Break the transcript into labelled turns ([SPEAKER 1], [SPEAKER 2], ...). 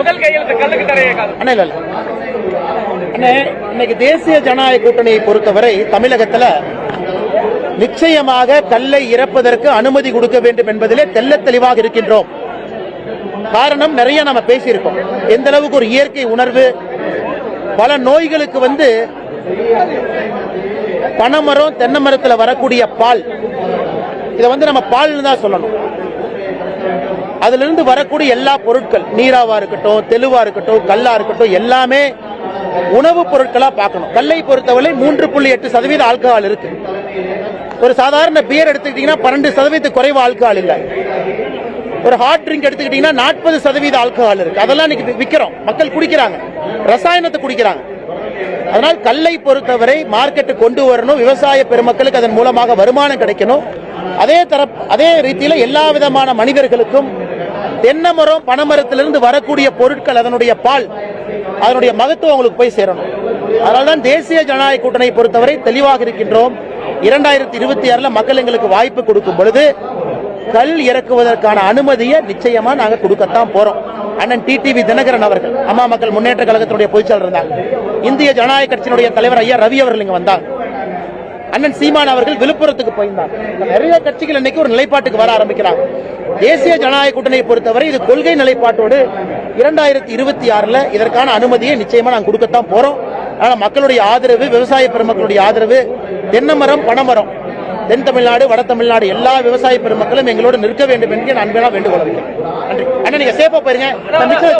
[SPEAKER 1] முதல் கையெழுத்து கல்லுக்கு தரையே
[SPEAKER 2] இன்னைக்கு தேசிய ஜனநாயக கூட்டணியை பொறுத்தவரை தமிழகத்தில் நிச்சயமாக கல்லை இறப்பதற்கு அனுமதி கொடுக்க வேண்டும் என்பதிலே தெள்ளத் தெளிவாக இருக்கின்றோம். காரணம் நிறைய நம்ம பேசியிருக்கோம். எந்த அளவுக்கு ஒரு இயற்கை உணர்வு, பல நோய்களுக்கு பனைமரம் தென்னை மரத்தில் வரக்கூடிய பால், இதை நம்ம பால் தான் சொல்லணும். அதிலிருந்து வரக்கூடிய எல்லா பொருட்கள், நீராவா இருக்கட்டும், தெளிவா இருக்கட்டும், கல்லா இருக்கட்டும், எல்லாமே உணவுப் பொருட்களா பார்க்கணும். கல்லை பொறுத்தவரை 3.8% ஆல்கஹால் இருக்கு. ஒரு சாதாரண பியர் எடுத்துக்கிட்டீங்கன்னா 12% குறைவு ஆல்கஹால் இல்லை. ஒரு ஹார்ட் ட்ரிங்க் எடுத்துக்கிட்டீங்கன்னா 40% ஆல்கஹால் இருக்கு. அதெல்லாம் இன்னைக்கு விற்கிறோம், மக்கள் குடிக்கிறாங்க, ரசாயனத்தை குடிக்கிறாங்க. அதனால் கல்லை பொறுத்தவரை மார்க்கெட்டு கொண்டு வரணும், விவசாய பெருமக்களுக்கு அதன் மூலமாக வருமானம் கிடைக்கணும். அதே ரீதியில் எல்லா விதமான மனிதர்களுக்கும் தென்னை மரம் பனைமரத்திலிருந்து வரக்கூடிய பொருட்கள், அதனுடைய பால், அதனுடைய மகத்துவம் உங்களுக்கு போய் சேரணும். அதனால்தான் தேசிய ஜனநாயக கூட்டணியை பொறுத்தவரை தெளிவாக இருக்கின்றோம். 2026 மக்கள் எங்களுக்கு வாய்ப்பு கொடுக்கும் பொழுது கல் இறக்குவதற்கான அனுமதியை நிச்சயமா நாங்க கொடுக்கத்தான் போறோம். அண்ணன் டிடிவி தினகரன் அவர்கள், அம்மா மக்கள் முன்னேற்ற கழகத்தினுடைய பொதுச்செயலாளர் இருந்தாங்க. இந்திய ஜனநாயக கட்சியினுடைய தலைவர் ஐயா ரவி அவர்கள் இங்க வந்தாங்க. அண்ணன் சீமான் அவர்கள் விழுப்புரத்துக்கு போயிருந்தாங்க. நிறைய கட்சிகள் இன்னைக்கு ஒரு நிலைப்பாட்டுக்கு வர ஆரம்பிக்கிறாங்க. தேசிய ஜனநாயக கூட்டணியை பொறுத்தவரை இது கொள்கை நிலைப்பாட்டோடு 2026 இதற்கான அனுமதியை நிச்சயமா நாங்கள் கொடுக்கத்தான் போறோம். அதனால மக்களுடைய ஆதரவு, விவசாய பெருமக்களுடைய ஆதரவு, தென்னை மரம் பனைமரம், தென் தமிழ்நாடு வட தமிழ்நாடு எல்லா விவசாய பெருமக்களும் எங்களோடு நிற்க வேண்டும் என்று நான் அன்பெல்லாம் வேண்டுகொள்கிறேன். நன்றி அண்ணா, நீங்க சேஃபா போயிருங்க.